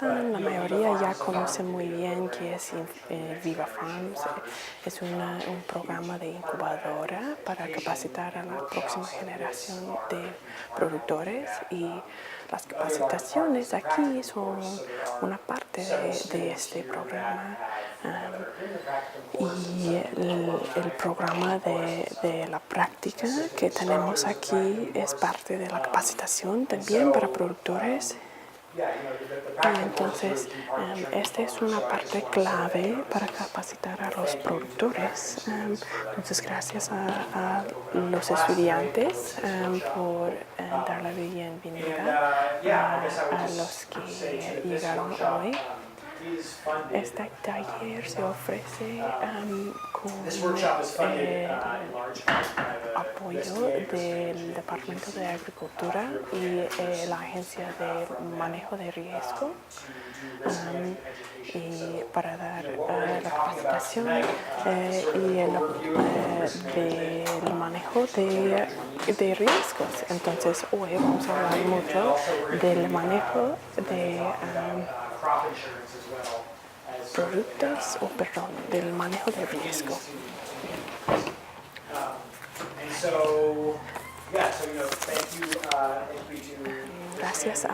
conozcan, la mayoría ya conocen muy bien qué es Viva Farms. Es un programa de incubadora para capacitar a la próxima generación de productores, y las capacitaciones aquí son una parte de este programa. Y el programa de la práctica que tenemos aquí es parte de la capacitación también para productores. Entonces, esta es una parte clave para capacitar a los productores. Entonces, gracias a los estudiantes por dar la bienvenida a los que llegaron hoy. Este taller se ofrece con el apoyo del Departamento de Agricultura y la Agencia de Manejo de Riesgo, y para dar la capacitación y el manejo de riesgos. Entonces, hoy vamos a hablar mucho del manejo de productos, del manejo de riesgo. Gracias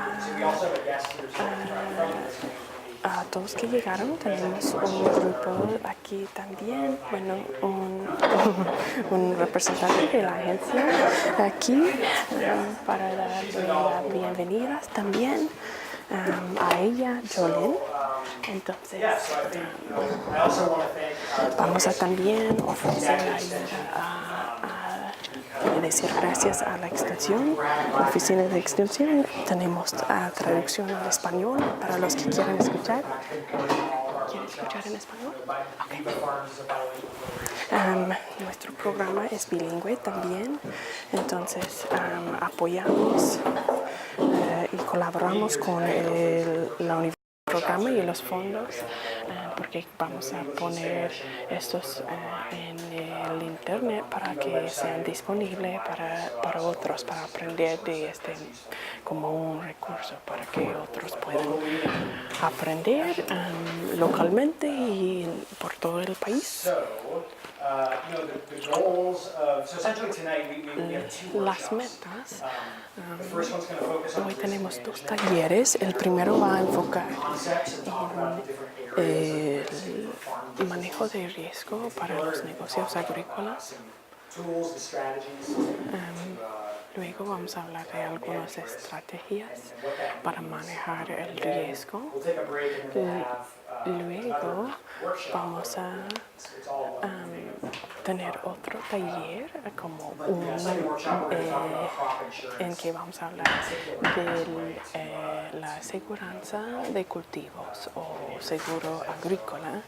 a todos que llegaron. Tenemos un grupo aquí también, bueno, un representante de la agencia aquí para darle las bienvenidas también a ella, Jolene. Entonces, vamos a también ofrecer a decir gracias a la extensión, la oficina de extensión. Tenemos traducción al español para los que quieran escuchar. ¿Quieren escuchar en español? Okay. Nuestro programa es bilingüe también, entonces apoyamos y colaboramos con la universidad, programa y los fondos, porque vamos a poner estos en el internet para que sean disponibles para otros, para aprender de este como un recurso para que otros puedan aprender localmente y por todo el país. Las metas, hoy tenemos 2 talleres. El primero va a enfocar en el manejo de riesgo para los negocios agrícolas. Luego vamos a hablar de algunas estrategias para manejar el riesgo. Luego vamos a tener otro taller como en que vamos a hablar de la aseguranza de cultivos o seguro agrícola.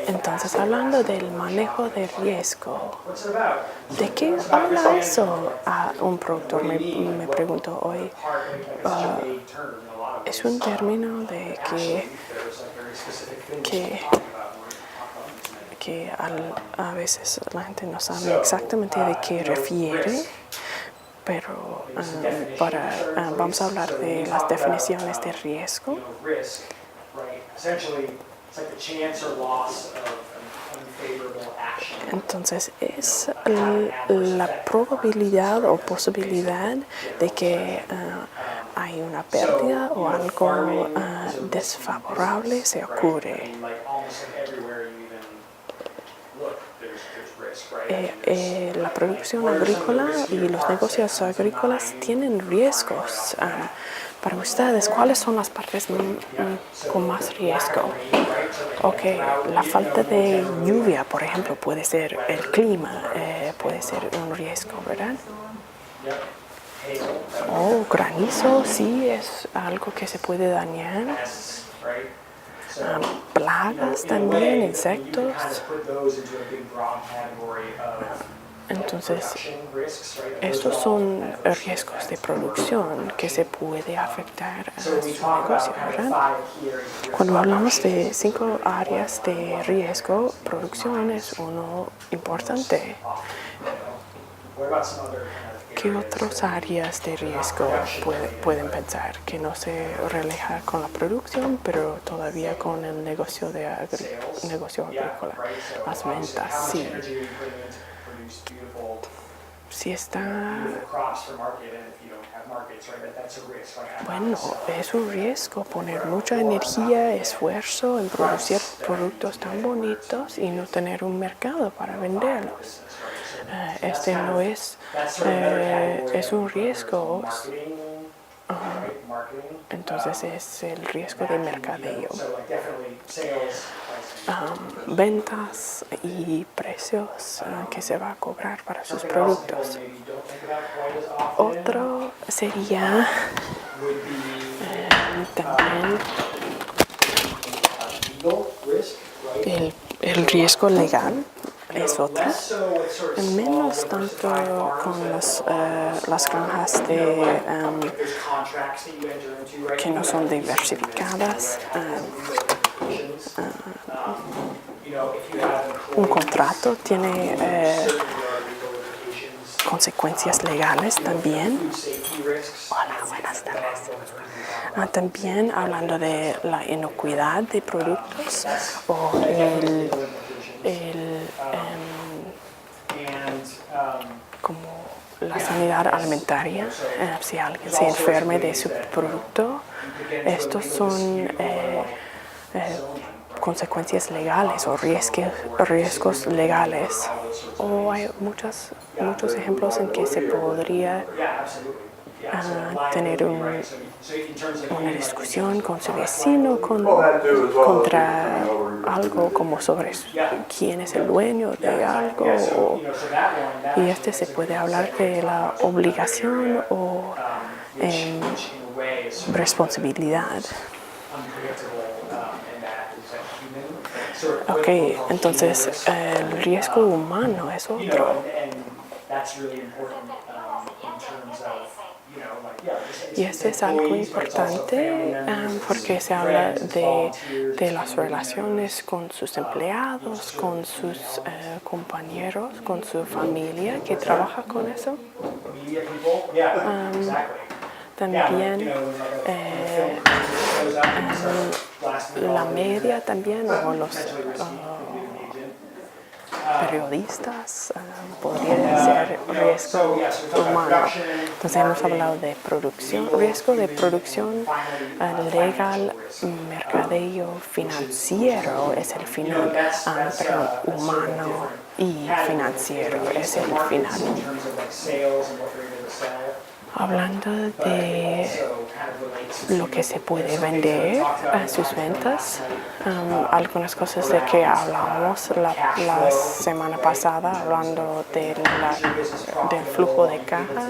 Entonces, hablando del manejo de riesgo, ¿de qué habla eso? Un productor me preguntó hoy. Es un término de que a veces la gente no sabe exactamente de qué refiere, pero vamos a hablar de las definiciones de riesgo. Entonces, es la probabilidad o posibilidad de que hay una pérdida o algo desfavorable se ocurre. La producción agrícola y los negocios agrícolas tienen riesgos. Para ustedes, ¿cuáles son las partes con más riesgo? La falta de lluvia, por ejemplo, puede ser el clima, puede ser un riesgo, ¿verdad? Granizo, sí, es algo que se puede dañar. Plagas también, insectos. Entonces, estos son riesgos de producción que se puede afectar a su negocio, ¿verdad? Cuando hablamos de 5 áreas de riesgo, producción es uno importante. ¿Qué otras áreas de riesgo pueden pensar que no se relaja con la producción, pero todavía con el negocio negocio agrícola? Las ventas, sí. Si está... Bueno, es un riesgo poner mucha energía, esfuerzo en producir productos tan bonitos y no tener un mercado para venderlos. Este no es, es un riesgo. Entonces es el riesgo de mercadeo. Ventas y precios que se va a cobrar para sus productos. Otro sería también el riesgo legal. Es otra, menos tanto con las granjas que no son diversificadas. Un contrato tiene consecuencias legales también. Hola, buenas tardes. También hablando de la inocuidad de productos o como la sanidad alimentaria, si alguien se enferme de su producto, estos son consecuencias legales o riesgos legales. O hay muchos ejemplos en que se podría tener una discusión con su vecino contra algo como sobre quién es el dueño de algo, y se puede hablar de la obligación o responsabilidad. Ok, entonces el riesgo humano es otro. Y esto es algo importante porque se habla de las relaciones con sus empleados, con sus compañeros, con su familia que trabaja con eso. También la media también, o los periodistas, podría ser riesgo humano. Entonces hemos hablado de producción, riesgo de producción legal, mercadeo, financiero es el final, perdón, humano y financiero es el final. Hablando de lo que se puede vender a sus ventas, algunas cosas de que hablamos la semana pasada, hablando del flujo de caja,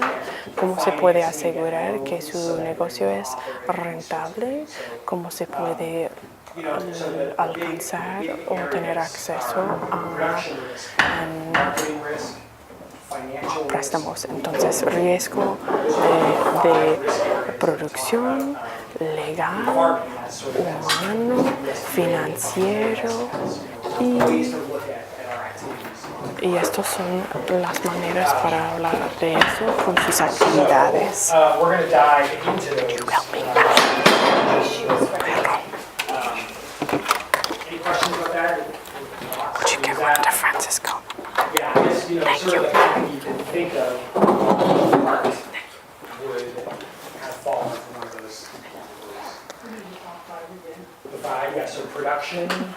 cómo se puede asegurar que su negocio es rentable, cómo se puede alcanzar o tener acceso a préstamos. Entonces, riesgo de producción, legal, humano, financiero, y estas son las maneras para hablar de eso con sus actividades. Would you give one to Francisco? Thank you. Think of art would kind of fall into one of those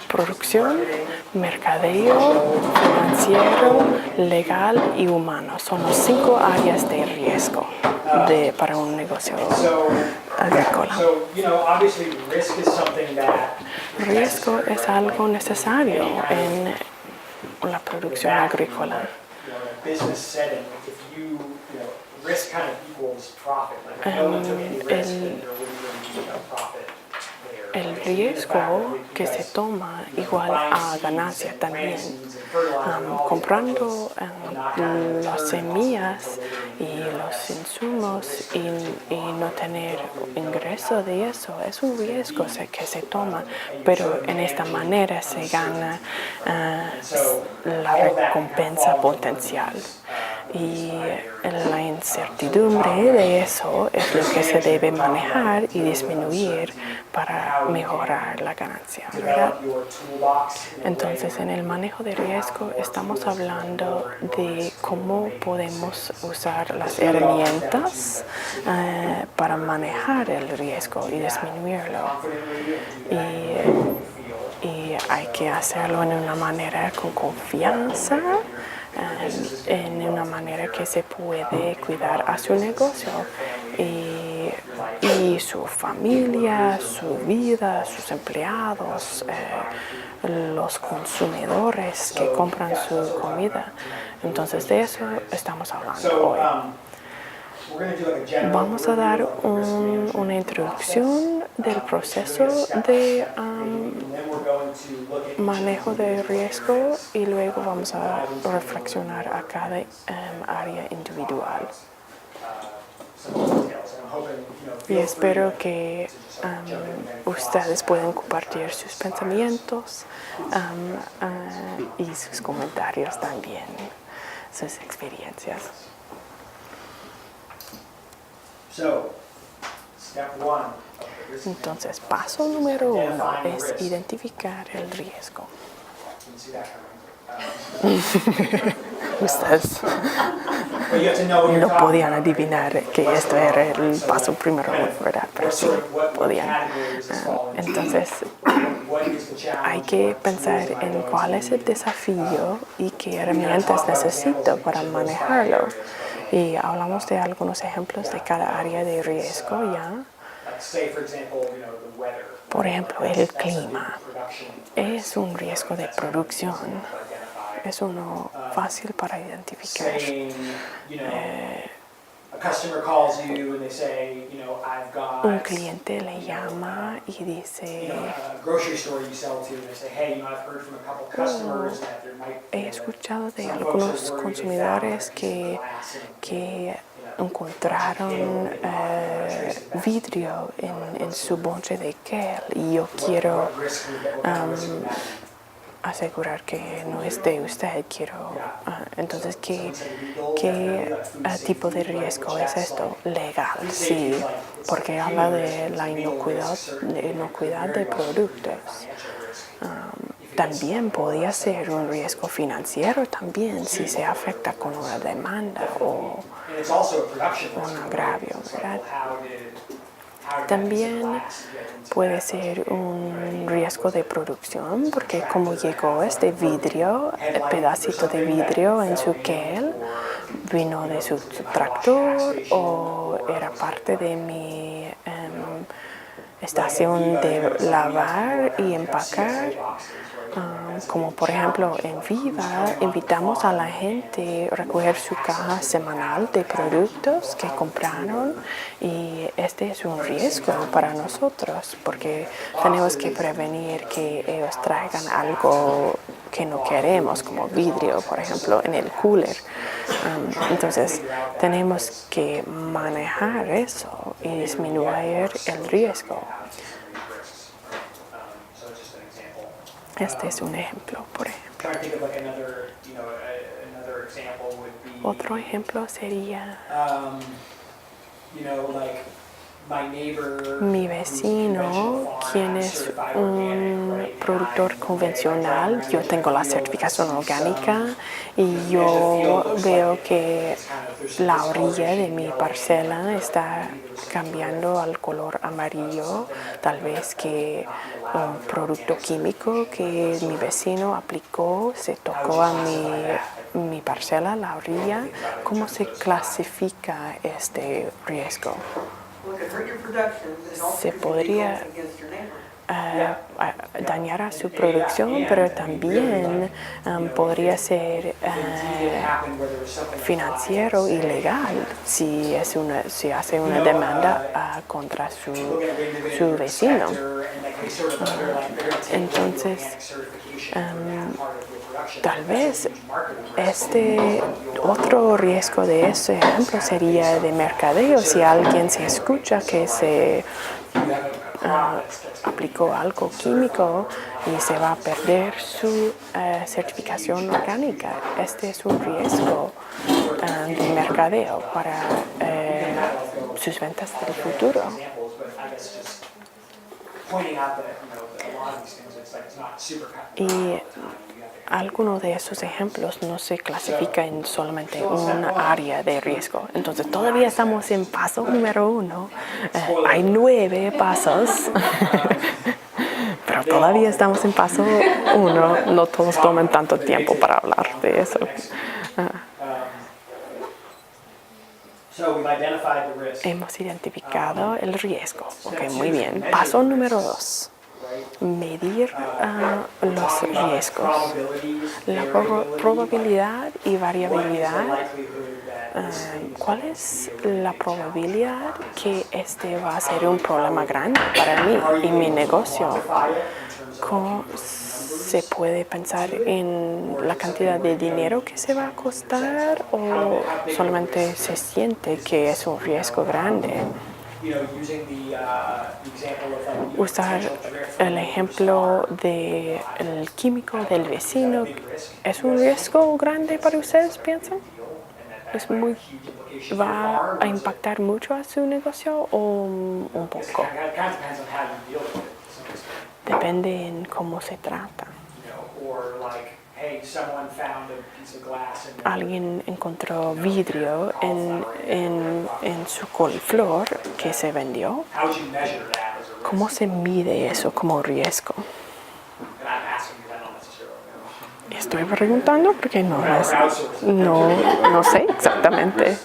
producción, mercadeo, financiero, legal y humano. Son las 5 áreas de riesgo para un negocio agrícola. Riesgo es algo necesario en la producción agrícola. El riesgo que se toma igual a ganancia también. Comprando las semillas y los insumos y no tener ingreso de eso es un riesgo que se toma, pero en esta manera se gana la recompensa potencial. Y la incertidumbre de eso es lo que se debe manejar y disminuir para mejorar la ganancia, ¿verdad? Entonces, en el manejo de riesgo estamos hablando de cómo podemos usar las herramientas para manejar el riesgo y disminuirlo. Y hay que hacerlo en una manera con confianza, en una manera que se puede cuidar a su negocio y su familia, su vida, sus empleados, los consumidores que compran su comida. Entonces de eso estamos hablando hoy. Vamos a dar una introducción del proceso de manejo de riesgo y luego vamos a reflexionar a cada área individual. Y espero que ustedes puedan compartir sus pensamientos y sus comentarios también, sus experiencias. Entonces, paso número 1 es identificar el riesgo. Ustedes no podían adivinar que esto era el paso primero, ¿verdad? Pero sí podían. Entonces, hay que pensar en cuál es el desafío y qué herramientas necesito para manejarlo. Y hablamos de algunos ejemplos de cada área de riesgo, ¿ya? Por ejemplo, el clima es un riesgo de producción. Es uno fácil para identificar. Un cliente le llama y dice, he escuchado de algunos consumidores que encontraron vidrio en su bonche de kale y yo quiero asegurar que no es de usted. Entonces, ¿qué tipo de riesgo es esto? Legal, sí, porque habla de la inocuidad de productos. También podría ser un riesgo financiero también si se afecta con una demanda o un agravio, ¿verdad? También puede ser un riesgo de producción porque como llegó este vidrio, el pedacito de vidrio en su kale, vino de su tractor o era parte de mi estación de lavar y empacar. Como por ejemplo en Viva, invitamos a la gente a recoger su caja semanal de productos que compraron y este es un riesgo para nosotros porque tenemos que prevenir que ellos traigan algo que no queremos, como vidrio, por ejemplo, en el cooler. Entonces, tenemos que manejar eso y disminuir el riesgo. Este es un ejemplo, por ejemplo. Otro ejemplo sería mi vecino, quien es un productor convencional. Yo tengo la certificación orgánica y yo veo que la orilla de mi parcela está cambiando al color amarillo, tal vez que un producto químico que mi vecino aplicó se tocó a mi parcela, la orilla. ¿Cómo se clasifica este riesgo? Se podría dañar a su producción, pero también podría ser financiero y legal si hace una demanda contra su vecino. Entonces, tal vez este otro riesgo de ese ejemplo sería de mercadeo. Si alguien se escucha que se aplicó algo químico y se va a perder su certificación orgánica, este es un riesgo de mercadeo para sus ventas del futuro. Y alguno de esos ejemplos no se clasifica en solamente un área de riesgo. Entonces, todavía estamos en paso número 1. Hay 9 pasos, pero todavía estamos en paso 1. No todos toman tanto tiempo para hablar de eso. Hemos identificado el riesgo. Ok, muy bien. Paso número 2. Medir los riesgos. La probabilidad y variabilidad. ¿Cuál es la probabilidad que este va a ser un problema grande para mí y mi negocio? ¿Cómo se puede pensar en la cantidad de dinero que se va a costar o solamente se siente que es un riesgo grande? Usar el ejemplo del químico del vecino, ¿es un riesgo grande para ustedes, piensan? ¿Va a impactar mucho a su negocio o un poco? Depende en cómo se trata. Alguien encontró vidrio en su coliflor que se vendió. ¿Cómo se mide eso como riesgo? Estoy preguntando porque no sé exactamente.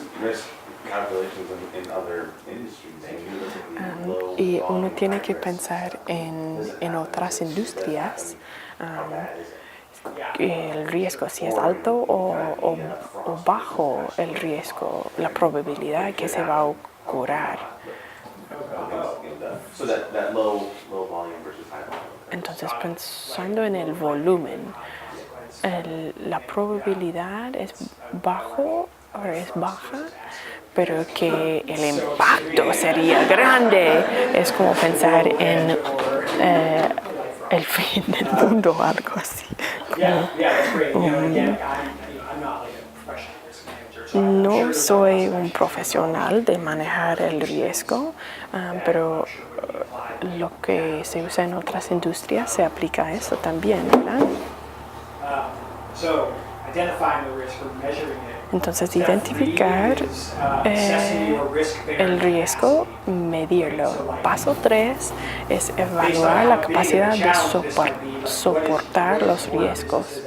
Y uno tiene que pensar en otras industrias, el riesgo, si es alto o bajo el riesgo, la probabilidad que se va a curar. Entonces, pensando en el volumen, la probabilidad es baja, pero que el impacto sería grande. Es como pensar en el fin del mundo o algo así. No soy un profesional de manejar el riesgo, pero lo que se usa en otras industrias se aplica a eso también, ¿verdad? Entonces, identificar el riesgo, medirlo. Paso 3 es evaluar la capacidad de soportar los riesgos.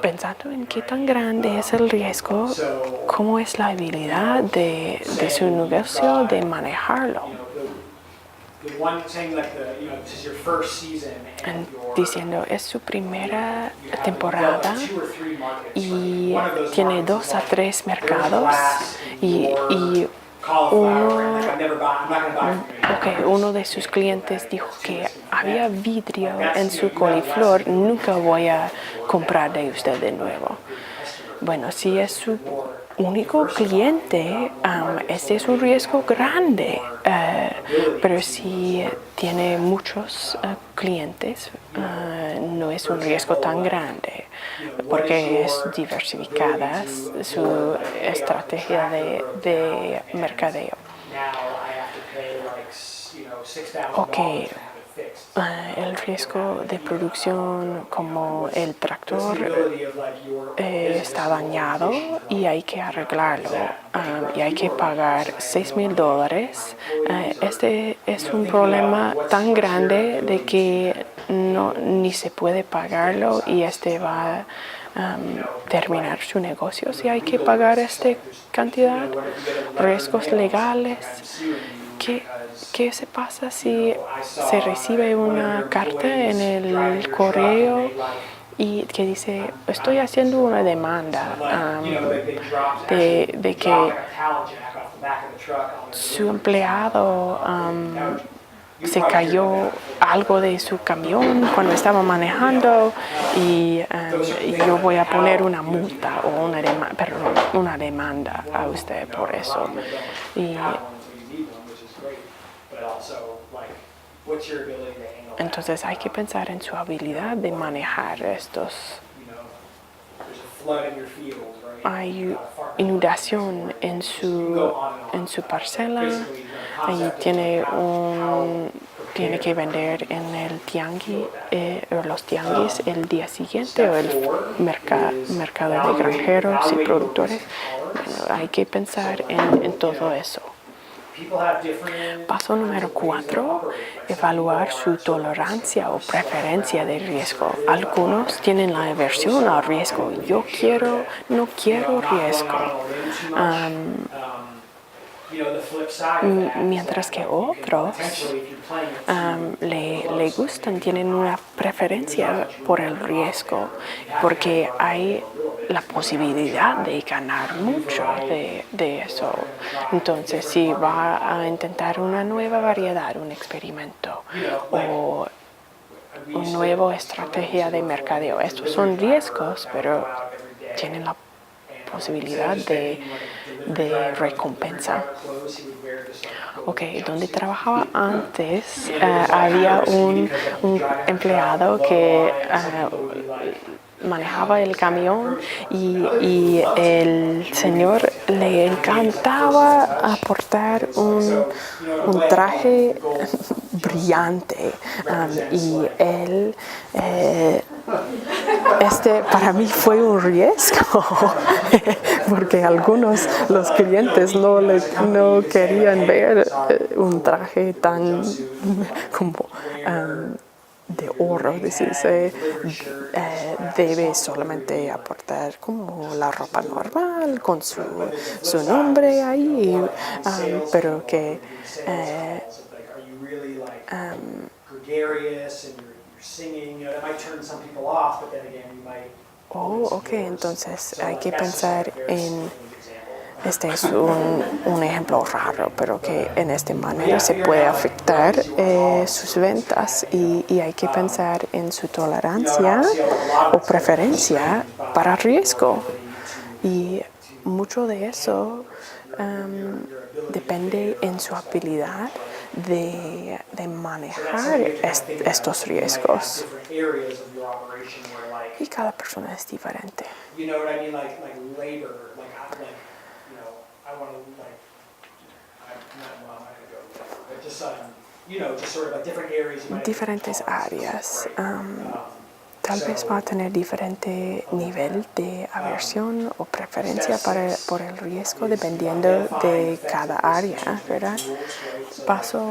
Pensando en qué tan grande es el riesgo, cómo es la habilidad de su negocio de manejarlo. Diciendo, es su primera temporada y tiene 2 a 3 mercados y uno de sus clientes dijo que había vidrio en su coliflor, nunca voy a comprar de usted de nuevo. Bueno, si es su único cliente, este es un riesgo grande, pero si tiene muchos clientes, no es un riesgo tan grande, porque es diversificada su estrategia de mercadeo. Ok, el riesgo de producción como el tractor está dañado y hay que arreglarlo y hay que pagar $6,000. Este es un problema tan grande de que ni se puede pagarlo y este va a terminar su negocio si hay que pagar esta cantidad. Riesgos legales. ¿Qué se pasa si se recibe una carta en el correo y que dice, estoy haciendo una demanda de que su empleado se cayó algo de su camión cuando estaba manejando y yo voy a poner una multa o una demanda a usted por eso? Entonces hay que pensar en su habilidad de manejar estos hay inundación en su parcela y tiene que vender en el tianguis, los tianguis el día siguiente o el mercado de granjeros y productores. Bueno, hay que pensar en todo eso. Paso número 4, evaluar su tolerancia o preferencia de riesgo. Algunos tienen la aversión al riesgo. No quiero riesgo. Mientras que otros le gustan, tienen una preferencia por el riesgo, porque hay la posibilidad de ganar mucho de eso. Entonces, si va a intentar una nueva variedad, un experimento o una nueva estrategia de mercadeo, estos son riesgos, pero tienen la posibilidad de recompensa. Ok, donde trabajaba antes había un empleado que manejaba el camión y el señor le encantaba aportar un traje brillante y él para mí fue un riesgo porque los clientes no querían ver un traje tan como de oro, decirse, debe solamente aportar como la ropa normal con su nombre ahí, pero que ok, entonces hay que pensar en este es un ejemplo raro, pero que en esta manera se puede afectar sus ventas y hay que pensar en su tolerancia o preferencia para riesgo. Y mucho de eso depende en su habilidad de manejar estos riesgos. Y cada persona es diferente. Diferentes áreas. Tal vez va a tener diferente nivel de aversión o preferencia por el riesgo dependiendo de cada área, ¿verdad? Paso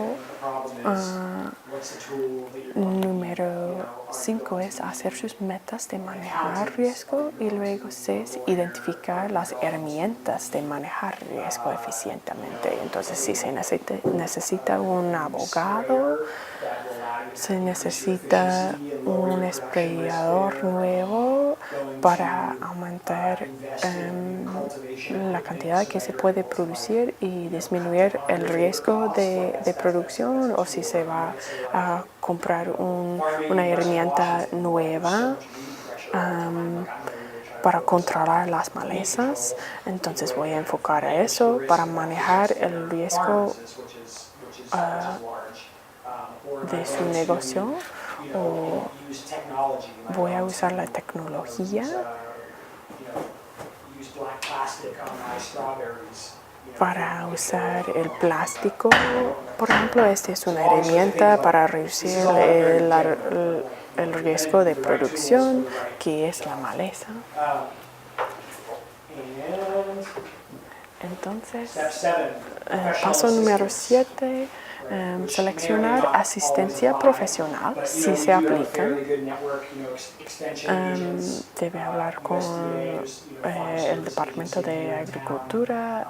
número 5 es hacer sus metas de manejar riesgo y luego 6, identificar las herramientas de manejar riesgo eficientemente. Entonces, si se necesita un abogado, se necesita un sprayador nuevo para aumentar la cantidad que se puede producir y disminuir el riesgo de producción, o si se va a comprar una herramienta nueva para controlar las malezas. Entonces voy a enfocar a eso para manejar el riesgo de su negocio, o voy a usar la tecnología para usar el plástico. Por ejemplo, esta es una herramienta para reducir el riesgo de producción, que es la maleza. Entonces, paso número 7, seleccionar asistencia profesional si se aplica. Debe hablar con el Departamento de Agricultura,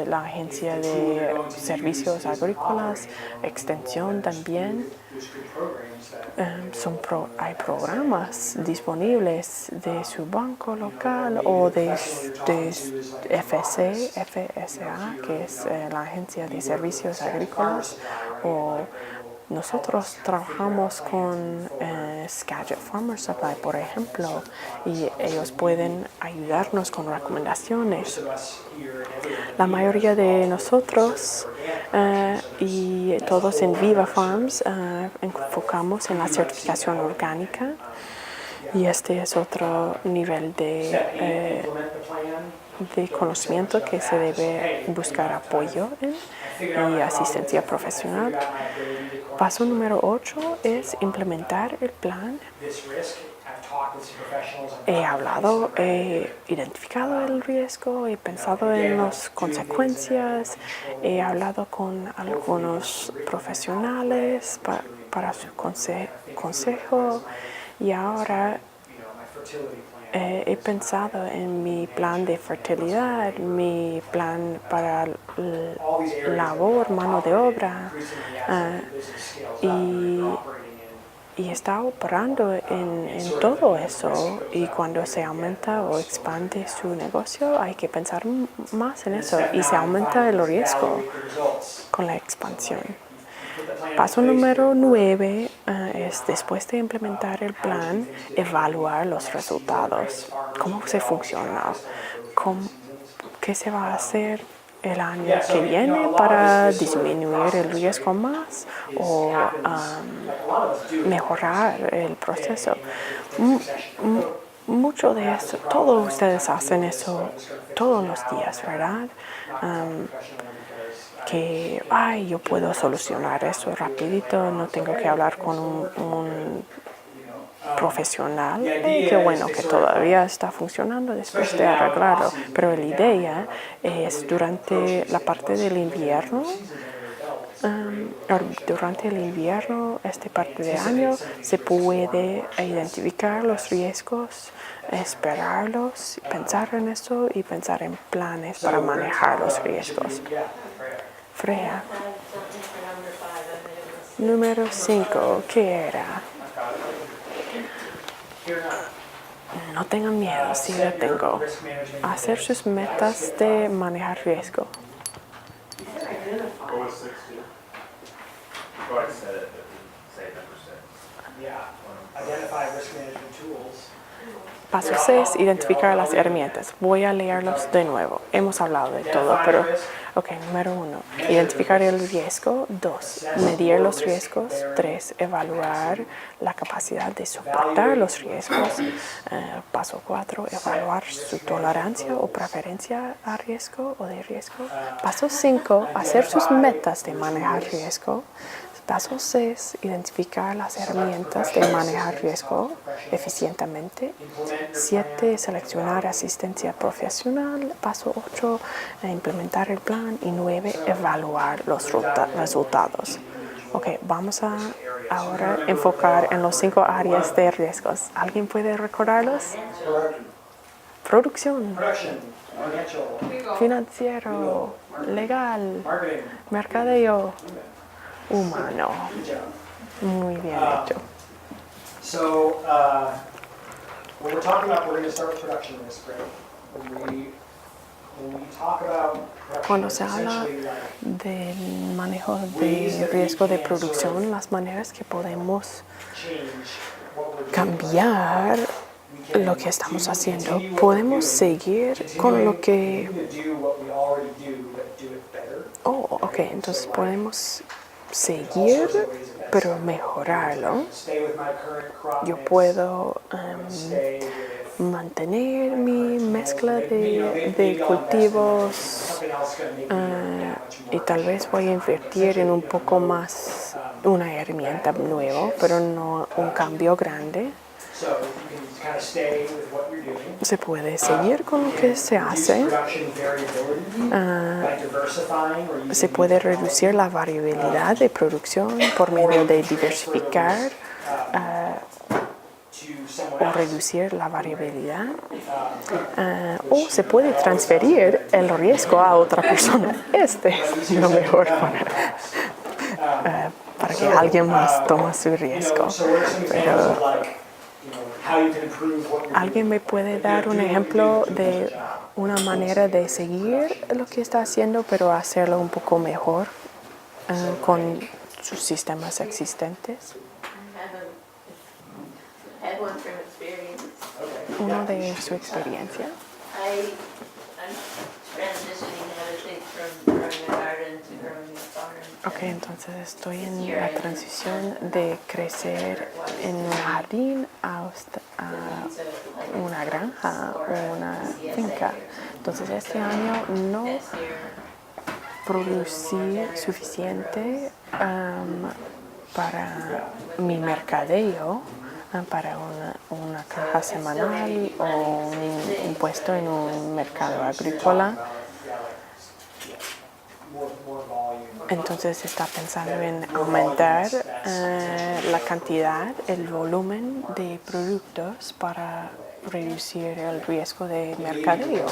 la Agencia de Servicios Agrícolas, Extensión también. Hay programas disponibles de su banco local o de FSA, que es la Agencia de Servicios Agrícolas, o nosotros trabajamos con Skagit Farmer Supply, por ejemplo, y ellos pueden ayudarnos con recomendaciones. La mayoría de nosotros y todos en Viva Farms enfocamos en la certificación orgánica Y este es otro nivel de conocimiento que se debe buscar apoyo en y asistencia profesional. Paso número 8 es implementar el plan. He identificado el riesgo, he pensado en las consecuencias, he hablado con algunos profesionales para su consejo y ahora he pensado en mi plan de fertilidad, mi plan para labor, mano de obra y está operando en todo eso. Y cuando se aumenta o expande su negocio, hay que pensar más en eso y se aumenta el riesgo con la expansión. Paso número 9 es, después de implementar el plan, evaluar los resultados. ¿Cómo se funciona? ¿Qué se va a hacer el año que viene para disminuir el riesgo más o mejorar el proceso? Mucho de eso, todos ustedes hacen eso todos los días, ¿verdad? Que yo puedo solucionar eso rapidito, no tengo que hablar con un profesional. Qué bueno que todavía está funcionando después de arreglarlo, pero la idea es durante la parte del invierno. Durante el invierno, esta parte del año, se puede identificar los riesgos, esperarlos, pensar en eso y pensar en planes para manejar los riesgos. Freya. Número 5, ¿qué era? No tengan miedo, sí lo tengo. Hacer sus metas de manejar riesgo. Paso 6, identificar las herramientas. Voy a leerlos de nuevo. Hemos hablado de todo, pero... número 1, identificar el riesgo. 2, medir los riesgos. 3, evaluar la capacidad de soportar los riesgos. Paso 4, evaluar su tolerancia o preferencia a riesgo o de riesgo. Paso 5, hacer sus metas de manejar riesgo. Paso 6, identificar las herramientas de manejar riesgo eficientemente. 7, seleccionar asistencia profesional. Paso 8, implementar el plan. Y 9, evaluar los resultados. Vamos a ahora enfocar en los 5 áreas de riesgos. ¿Alguien puede recordarlos? Producción, financiero, legal, mercadeo, humano. Muy bien hecho. So, when we're talking about, we're going to start with production this spring. When we talk about production, Cuando se habla del manejo de riesgo de producción, las maneras que podemos cambiar lo que estamos haciendo, podemos seguir con lo que... entonces podemos seguir, pero mejorarlo. Yo puedo mantener mi mezcla de cultivos y tal vez voy a invertir en un poco más una herramienta nueva, pero no un cambio grande. Se puede seguir con lo que se hace. Se puede reducir la variabilidad de producción por medio de diversificar o reducir la variabilidad. O se puede transferir el riesgo a otra persona. Este es lo mejor para que alguien más tome su riesgo. Pero, ¿alguien me puede dar un ejemplo de una manera de seguir lo que está haciendo, pero hacerlo un poco mejor con sus sistemas existentes? Uno de su experiencia. Ok, entonces estoy en la transición de crecer en un jardín a una granja o una finca. Entonces este año no producí suficiente para mi mercadeo, para una caja semanal o un puesto en un mercado agrícola. Entonces está pensando en aumentar la cantidad, el volumen de productos para reducir el riesgo de mercadeo,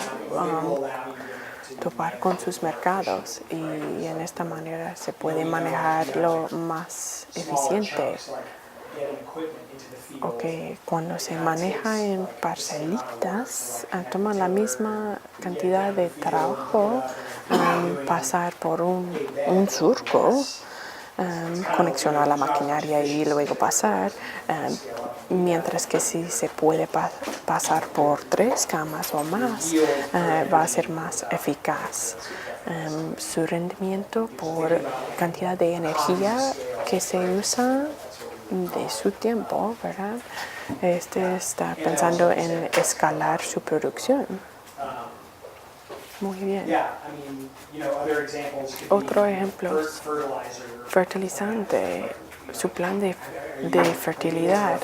topar con sus mercados y en esta manera se puede manejarlo más eficiente. Cuando se maneja en parcelitas, toma la misma cantidad de trabajo pasar por un surco, conexión a la maquinaria y luego pasar, mientras que si se puede pasar por 3 camas o más, va a ser más eficaz. Su rendimiento por cantidad de energía que se usa de su tiempo, ¿verdad? Está pensando en escalar su producción. Muy bien. Otro ejemplo, fertilizante, su plan de fertilidad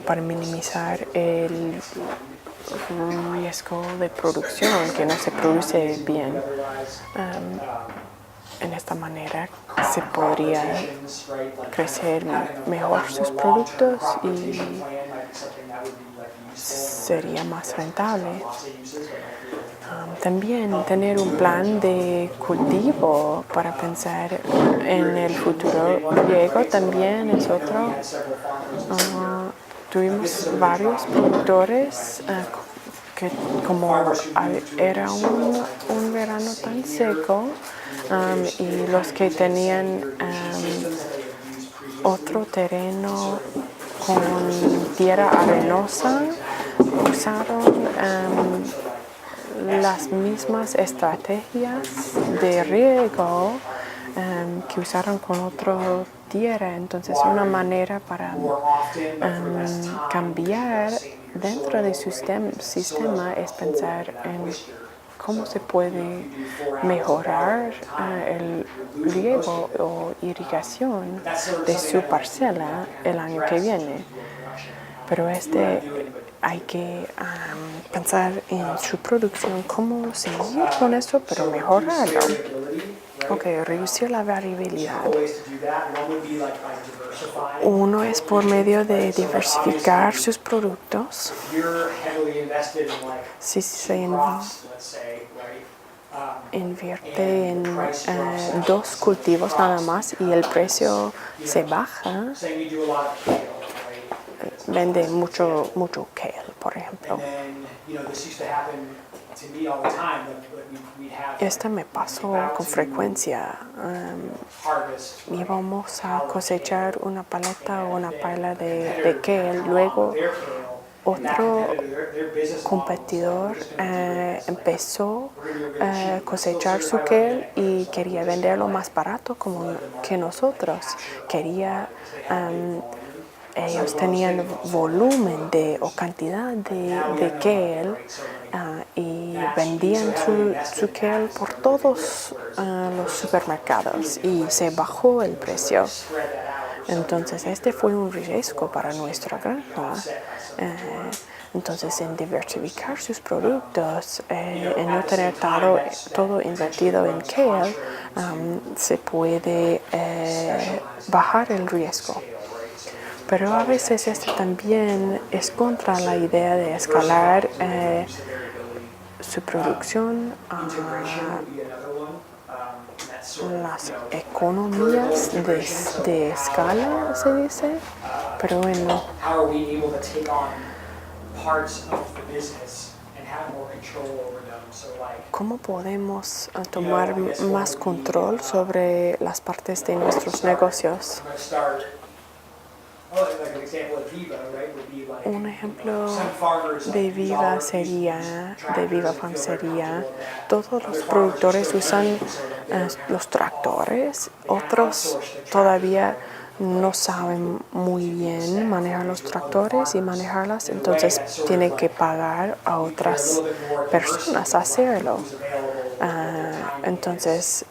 para minimizar el riesgo de producción que no se produce bien. En esta manera se podría crecer mejor sus productos y sería más rentable. También tener un plan de cultivo para pensar en el futuro riego también es otro. Tuvimos varios productores que como era un verano tan seco y los que tenían otro terreno con tierra arenosa usaron las mismas estrategias de riego que usaron con otro tierra. Entonces una manera para cambiar dentro de su sistema es pensar en cómo se puede mejorar el riego o irrigación de su parcela el año que viene. Pero hay que pensar en su producción, cómo seguir con eso, pero mejorarlo. Reducir la variabilidad. Uno es por medio de diversificar sus productos. Si se invierte en 2 cultivos nada más y el precio se baja, vende mucho kale, por ejemplo. Esto me pasó con frecuencia. Íbamos a cosechar una paleta o una pala de kale, luego otro competidor empezó a cosechar su kale y quería venderlo más barato que nosotros. Ellos tenían volumen o cantidad de kale y vendían su kale por todos los supermercados y se bajó el precio. Entonces este fue un riesgo para nuestra granja. Entonces en diversificar sus productos, en no tener todo invertido en kale, se puede bajar el riesgo. Pero a veces esto también es contra la idea de escalar su producción a las economías de escala, se dice, pero bueno. ¿Cómo podemos tomar más control sobre las partes de nuestros negocios? Un ejemplo de Viva Farm sería, todos los productores usan los tractores. Otros todavía no saben muy bien manejar los tractores y manejarlas, entonces tiene que pagar a otras personas hacerlo. Entonces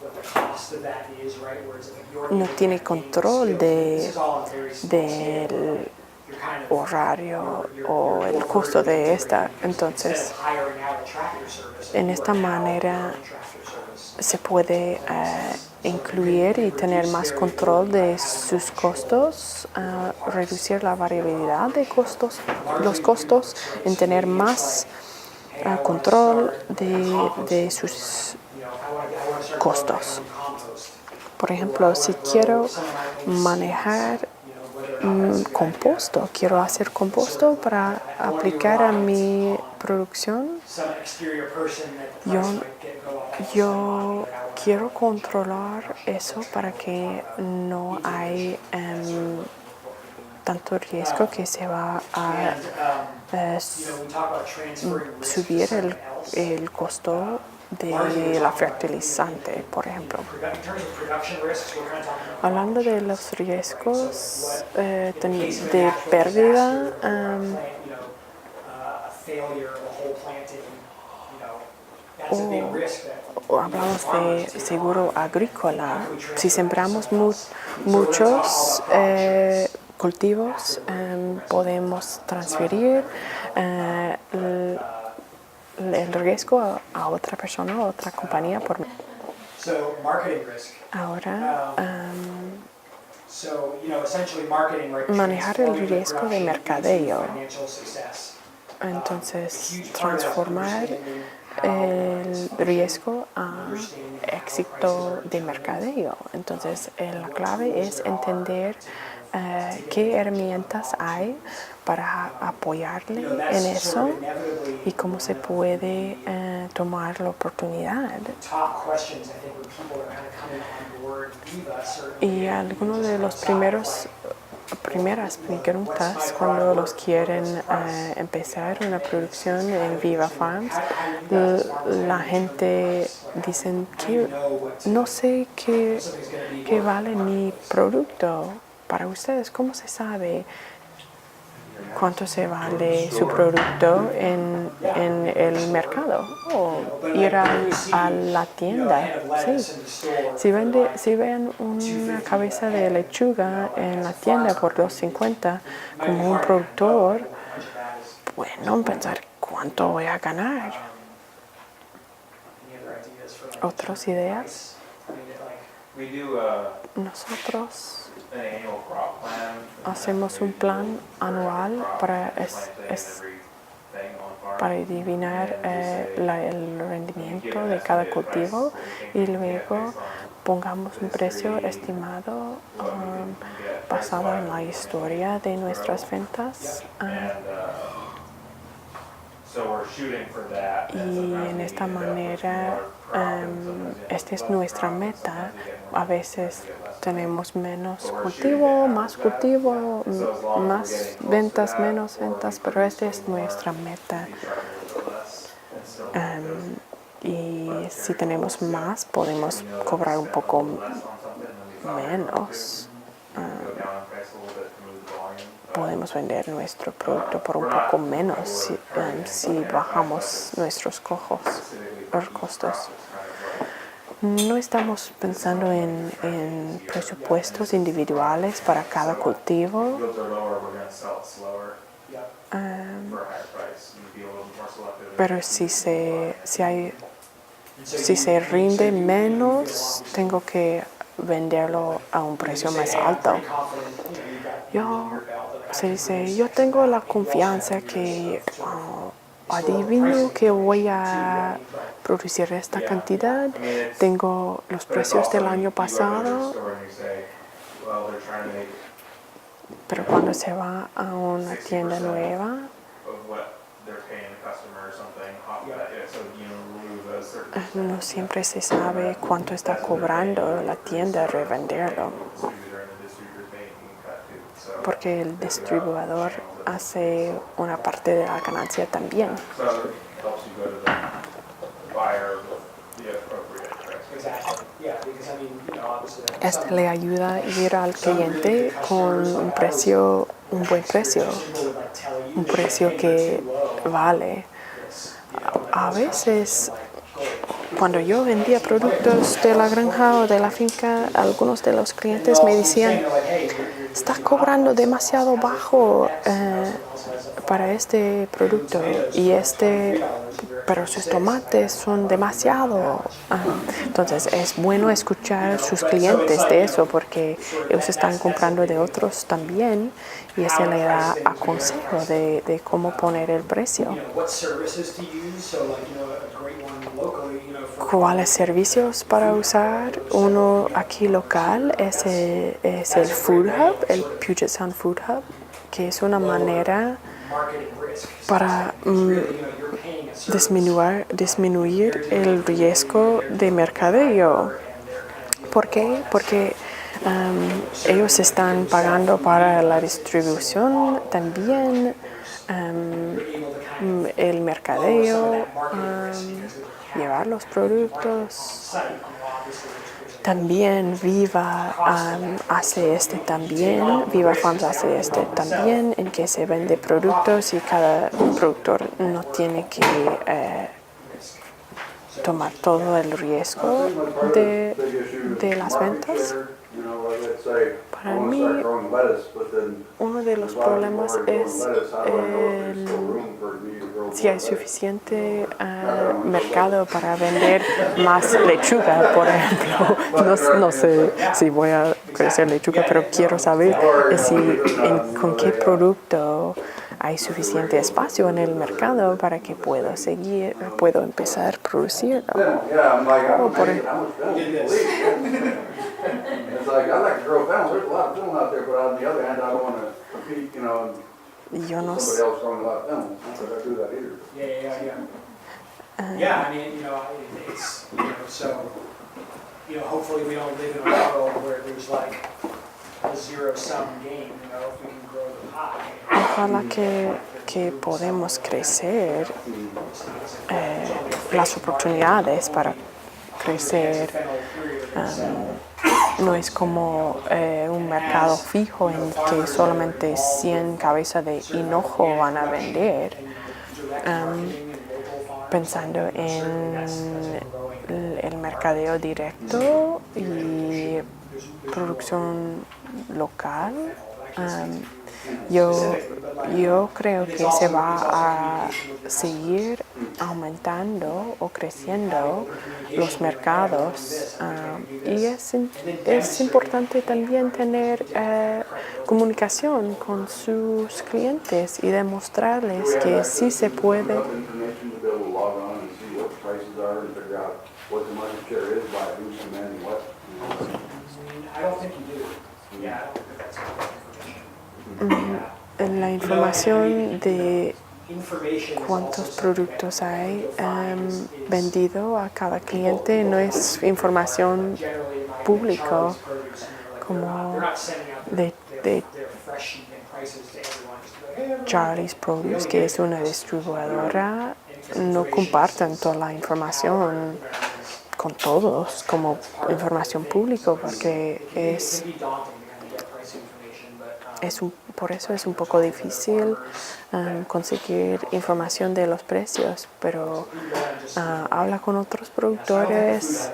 no tiene control del horario o el costo de esta. Entonces, en esta manera se puede incluir y tener más control de sus costos, reducir la variabilidad de los costos, en tener más control de sus costos. Por ejemplo, si quiero manejar composto, quiero hacer composto para aplicar a mi producción, yo quiero controlar eso para que no hay tanto riesgo que se va a subir el costo de la fertilizante, por ejemplo. Hablando de los riesgos de pérdida, o hablamos de seguro agrícola. Si sembramos muchos cultivos, podemos transferir el riesgo a otra persona o otra compañía por ahora manejar el riesgo de mercadeo. Entonces, transformar el riesgo a éxito de mercadeo. Entonces, la clave es entender qué herramientas hay para apoyarle en eso y cómo se puede tomar la oportunidad. Y algunos de los primeras preguntas cuando los quieren empezar una producción en Viva Farms, la gente dice que no sé qué vale mi producto. Para ustedes, ¿cómo se sabe cuánto se vale su producto en el mercado? O ir a la tienda. Sí. Si ven una cabeza de lechuga en la tienda por $2.50 como un productor, bueno, pensar cuánto voy a ganar. ¿Otras ideas? Nosotros hacemos un plan anual para adivinar el rendimiento de cada cultivo y luego pongamos un precio estimado basado en la historia de nuestras ventas. Y en esta manera, esta es nuestra meta. A veces tenemos menos cultivo, más ventas, menos ventas, pero esta es nuestra meta. Y si tenemos más, podemos cobrar un poco menos. Podemos vender nuestro producto por un poco menos si bajamos nuestros costos. No estamos pensando en presupuestos individuales para cada cultivo. Pero si se rinde menos, tengo que venderlo a un precio más alto. Yo tengo la confianza que adivino que voy a producir esta cantidad. Tengo los precios del año pasado. Pero cuando se va a una tienda nueva, no siempre se sabe cuánto está cobrando la tienda revenderlo, porque el distribuidor hace una parte de la ganancia también. exactly. Yeah, because I mean, you know, obviously. Este le ayuda a ir al cliente con un precio, un buen precio, un precio que vale. A veces, cuando yo vendía productos de la granja o de la finca, algunos de los clientes me decían, está cobrando demasiado bajo para este producto pero sus tomates son demasiado. Entonces es bueno escuchar sus clientes de eso porque ellos están comprando de otros también y ese le da consejo de cómo poner el precio. ¿Cuáles servicios para usar? Uno aquí local es el Food Hub, el Puget Sound Food Hub, que es una manera para disminuir el riesgo de mercadeo. ¿Por qué? Porque ellos están pagando para la distribución también, el mercadeo, llevar los productos. También Viva hace también, Viva Farms hace también, en que se vende productos y cada productor no tiene que tomar todo el riesgo de las ventas. Para mí, uno de los problemas es si hay suficiente mercado para vender más lechuga, por ejemplo. No sé si voy a crecer lechuga, pero quiero saber con qué producto hay suficiente espacio en el mercado para que puedo empezar a producir. It's like, I like to grow fennel. There's a lot of fennel out there, but on the other hand, I don't want to compete, you know, Yo no somebody else growing a lot of fennel. Not that I do that either. Yeah, I mean, you know, it's, you know, so, you know, hopefully we don't live in a world where there's like a zero-sum game, you know, if we can grow the pie. Ojalá que podemos crecer las oportunidades para crecer. No es como un mercado fijo en que solamente 100 cabezas de hinojo van a vender. Pensando en el mercadeo directo y producción local, yo creo que se va a seguir aumentando o creciendo los mercados y es importante también tener comunicación con sus clientes y demostrarles que sí se puede. La información de cuántos productos hay vendido a cada cliente no es información pública como de Charlie's Produce, que es una distribuidora. No comparten toda la información con todos como información pública porque por eso es un poco difícil conseguir información de los precios, pero habla con otros productores.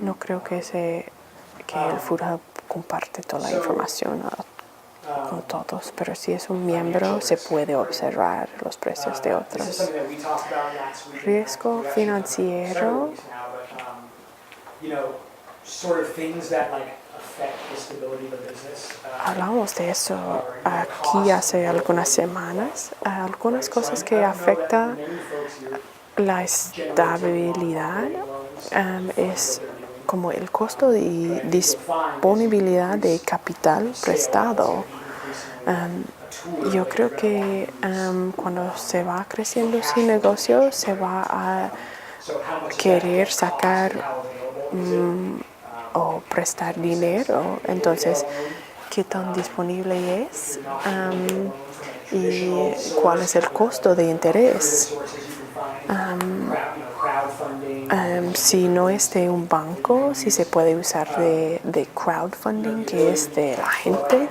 No creo que el Food Hub comparte toda la información con todos, pero si es un miembro se puede observar los precios de otros. Riesgo financiero. Hablamos de eso aquí hace algunas semanas. Algunas cosas que afectan la estabilidad es como el costo de disponibilidad de capital prestado. Yo creo que cuando se va creciendo sin negocio, se va a querer sacar o prestar dinero. Entonces, ¿qué tan disponible es? ¿Y cuál es el costo de interés? si no es de un banco, si se puede usar de crowdfunding, que es de la gente.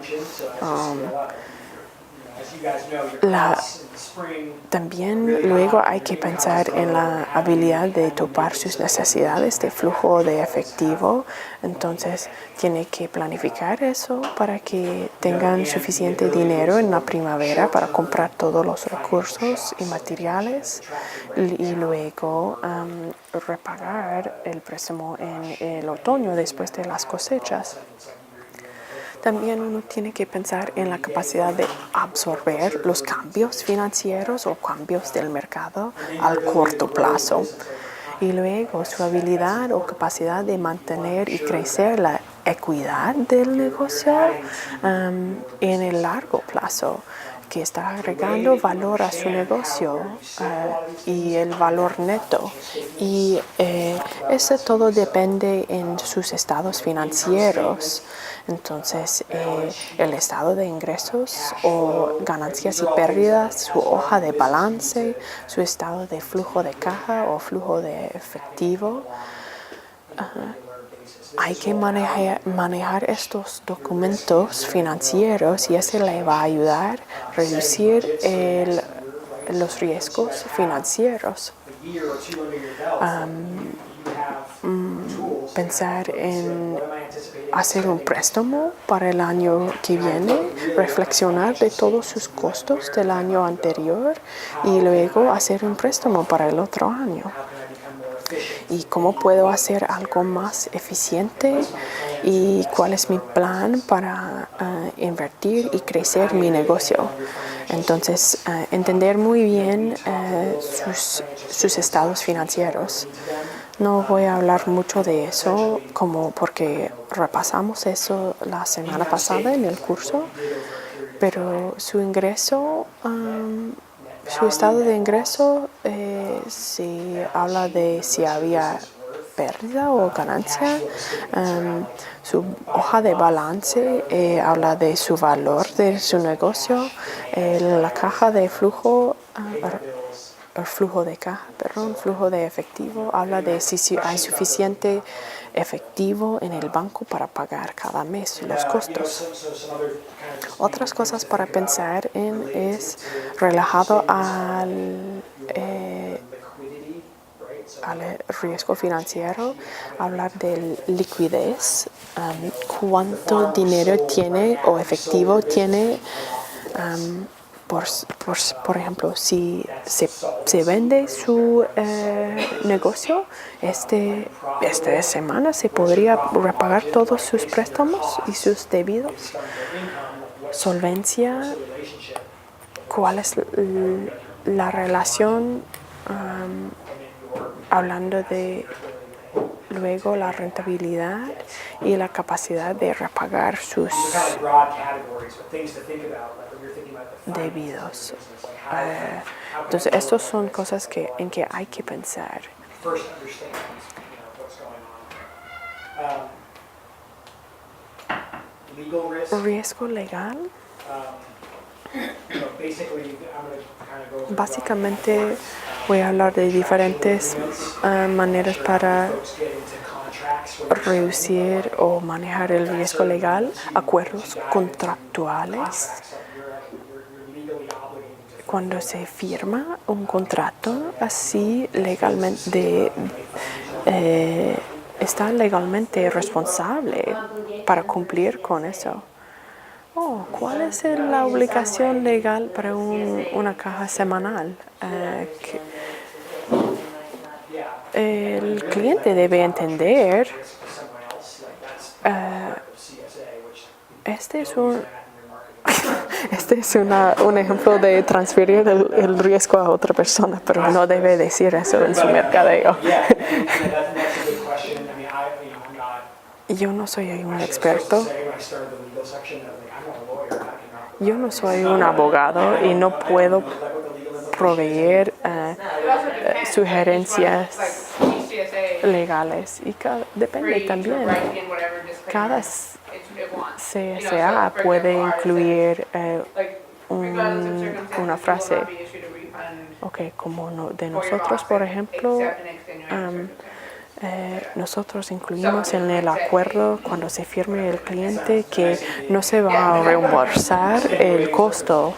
También luego hay que pensar en la habilidad de topar sus necesidades de flujo de efectivo. Entonces, tiene que planificar eso para que tengan suficiente dinero en la primavera para comprar todos los recursos y materiales y luego repagar el préstamo en el otoño después de las cosechas. También uno tiene que pensar en la capacidad de absorber los cambios financieros o cambios del mercado al corto plazo. Y luego su habilidad o capacidad de mantener y crecer la equidad del negocio en el largo plazo, que está agregando valor a su negocio y el valor neto. Y eso todo depende en sus estados financieros. Entonces, el estado de ingresos o ganancias y pérdidas, su hoja de balance, su estado de flujo de caja o flujo de efectivo. Hay que manejar estos documentos financieros y eso le va a ayudar a reducir los riesgos financieros. Pensar en hacer un préstamo para el año que viene, reflexionar de todos sus costos del año anterior y luego hacer un préstamo para el otro año. ¿Y cómo puedo hacer algo más eficiente? ¿Y cuál es mi plan para invertir y crecer mi negocio? Entonces, entender muy bien sus estados financieros. No voy a hablar mucho de eso porque repasamos eso la semana pasada en el curso, pero su ingreso, su estado de ingreso, si habla de si había pérdida o ganancia, su hoja de balance habla de su valor de su negocio, la caja de flujo. Flujo de efectivo, habla de si hay suficiente efectivo en el banco para pagar cada mes los costos. Otras cosas para pensar en es relajado al riesgo financiero, hablar de liquidez, cuánto dinero tiene o efectivo tiene. Por ejemplo, si se vende su negocio, esta semana se podría repagar todos sus préstamos y sus debidos. Solvencia, ¿cuál es la relación? Hablando de luego la rentabilidad y la capacidad de repagar sus debidos. Entonces, estas son cosas en que hay que pensar. Riesgo legal. Básicamente voy a hablar de diferentes maneras para reducir o manejar el riesgo legal, acuerdos contractuales. Cuando se firma un contrato, así legalmente está legalmente responsable para cumplir con eso. ¿Cuál es la obligación legal para una caja semanal? El cliente debe entender. Este es un ejemplo de transferir el riesgo a otra persona, pero no debe decir eso en su mercadeo. Yo no soy un experto. Yo no soy un abogado y no puedo proveer sugerencias legales. Y depende también. Cada CSA puede incluir una frase. Como de nosotros, por ejemplo, nosotros incluimos en el acuerdo cuando se firme el cliente que no se va a reembolsar el costo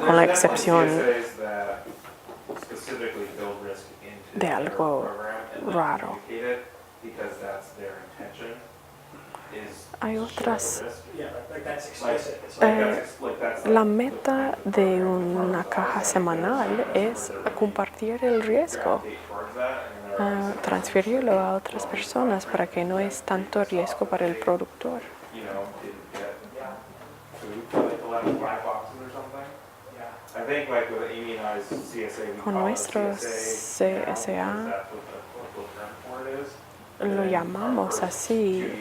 con la excepción de algo raro. Hay otras. La meta de una caja semanal es compartir el riesgo, transferirlo a otras personas para que no es tanto riesgo para el productor. Con nuestro CSA lo llamamos así.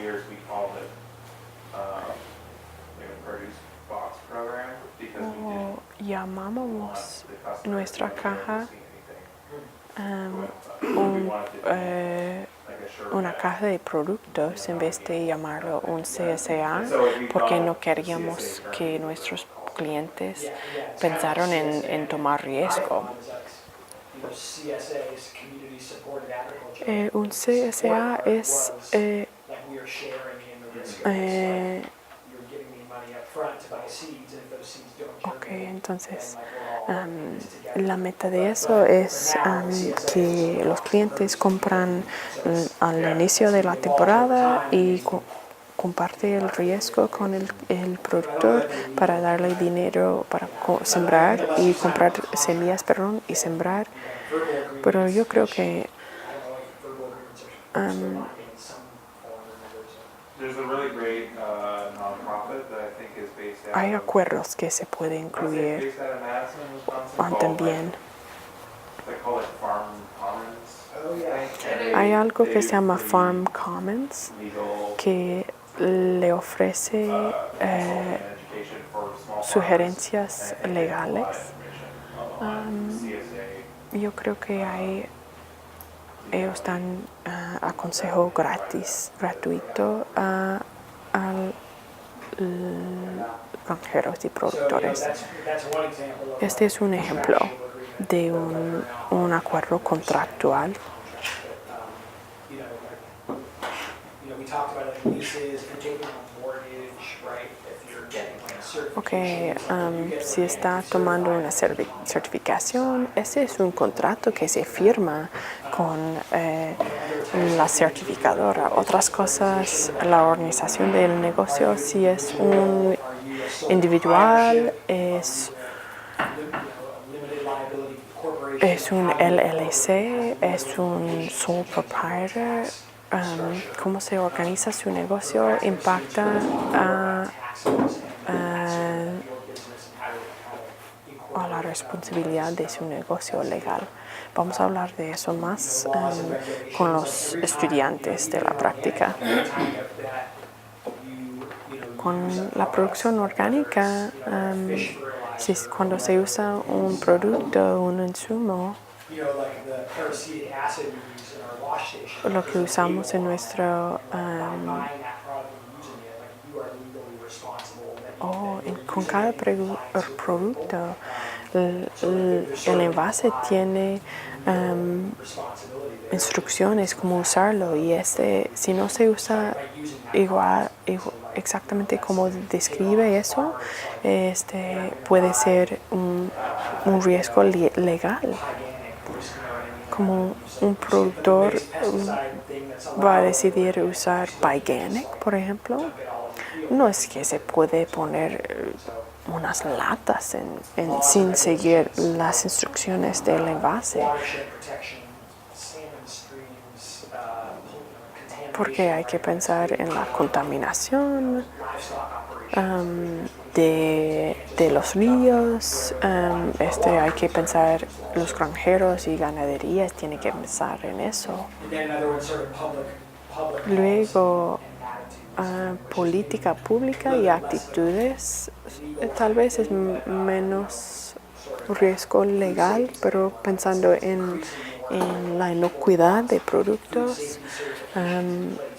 O llamamos nuestra caja una caja de productos en vez de llamarlo un CSA, porque no queríamos que nuestros clientes pensaron en tomar riesgo. Un CSA es entonces la meta de eso es que los clientes compran al inicio de la temporada y comparte el riesgo con el productor para darle dinero para sembrar y comprar semillas, y sembrar. Pero yo creo que hay acuerdos que se puede incluir también. Hay algo que se llama Farm Commons que le ofrece sugerencias legales. Yo creo que ellos dan aconsejo gratuito a granjeros y productores. Este es un ejemplo de un acuerdo contractual. Si está tomando una certificación, ese es un contrato que se firma con la certificadora. Otras cosas, la organización del negocio, si es un individual, es un LLC, es un sole proprietor. Cómo se organiza su negocio impacta a la responsabilidad de su negocio legal. Vamos a hablar de eso más con los estudiantes de la práctica. Con la producción orgánica, cuando se usa un producto, un insumo, lo que usamos en nuestro con cada producto, el envase tiene instrucciones cómo usarlo, y si no se usa igual exactamente como describe eso, puede ser un riesgo legal. Como un productor va a decidir usar Biganic, por ejemplo, no es que se puede poner unas latas sin seguir las instrucciones del envase, porque hay que pensar en la contaminación de los ríos. Hay que pensar, los granjeros y ganaderías tienen que pensar en eso. Luego, política pública y actitudes, tal vez es menos riesgo legal, pero pensando en la inocuidad de productos,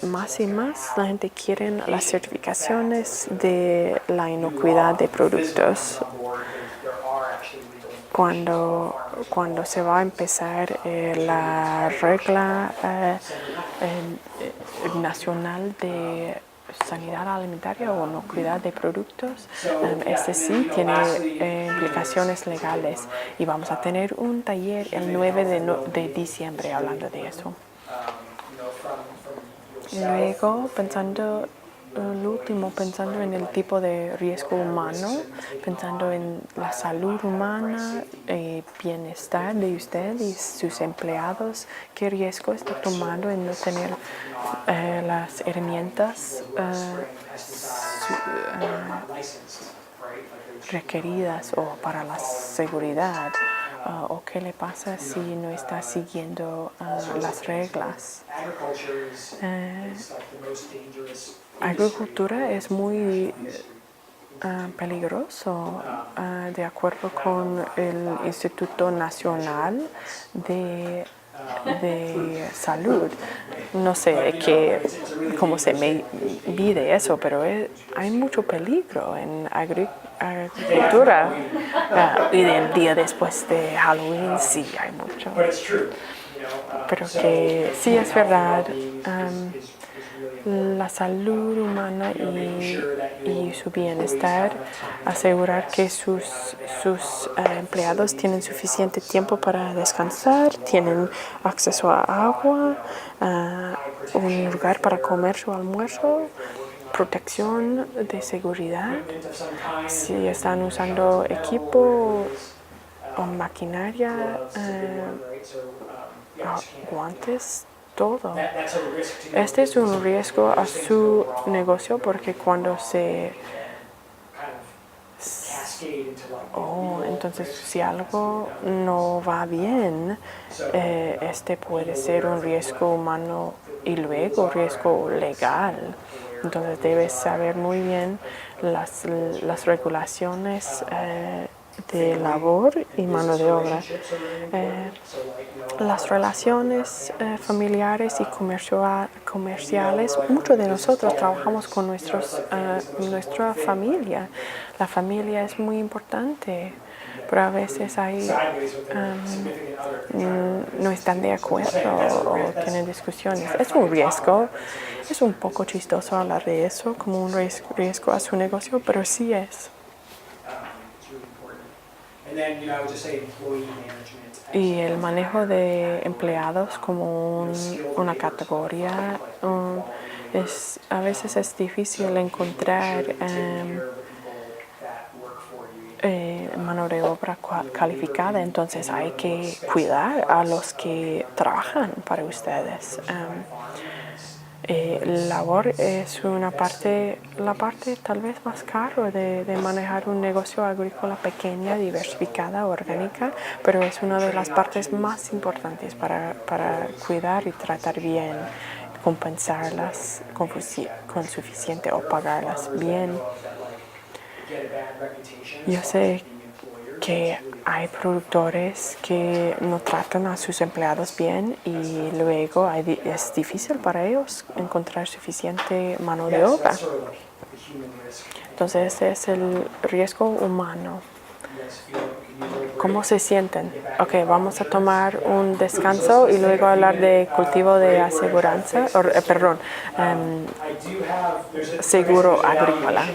más y más la gente quiere las certificaciones de la inocuidad de productos. cuando se va a empezar la regla nacional de sanidad alimentaria o inocuidad de productos, este sí tiene implicaciones legales y vamos a tener un taller el 9 de diciembre hablando de eso. Luego, pensando en el tipo de riesgo humano, pensando en la salud humana, bienestar de usted y sus empleados, ¿qué riesgo está tomando en no tener las herramientas requeridas o para la seguridad? ¿O qué le pasa si no está siguiendo las reglas? Agricultura es muy peligroso, de acuerdo con el Instituto Nacional de Salud. No sé cómo se mide eso, pero hay mucho peligro en agricultura. Y el día después de Halloween sí hay mucho. Pero que sí es verdad, la salud humana y su bienestar, asegurar que sus empleados tienen suficiente tiempo para descansar, tienen acceso a agua, un lugar para comer su almuerzo, protección de seguridad, si están usando equipo o maquinaria, guantes, todo. Este es un riesgo a su negocio porque cuando entonces si algo no va bien, este puede ser un riesgo humano y luego riesgo legal. Entonces debes saber muy bien las regulaciones de labor y mano de obra. Las relaciones familiares y comerciales, muchos de nosotros trabajamos con nuestra familia. La familia es muy importante, pero a veces no están de acuerdo o tienen discusiones. Es un riesgo, es un poco chistoso hablar de eso como un riesgo a su negocio, pero sí es. Y el manejo de empleados como una categoría, a veces es difícil encontrar mano de obra calificada, entonces hay que cuidar a los que trabajan para ustedes. Labor es la parte tal vez más cara de manejar un negocio agrícola pequeña, diversificada, orgánica, pero es una de las partes más importantes para cuidar y tratar bien, compensarlas con suficiente o pagarlas bien. Yo sé que hay productores que no tratan a sus empleados bien y luego es difícil para ellos encontrar suficiente mano de obra. Entonces ese es el riesgo humano. ¿Cómo se sienten? Ok, vamos a tomar un descanso y luego hablar de cultivo de aseguranza, seguro agrícola.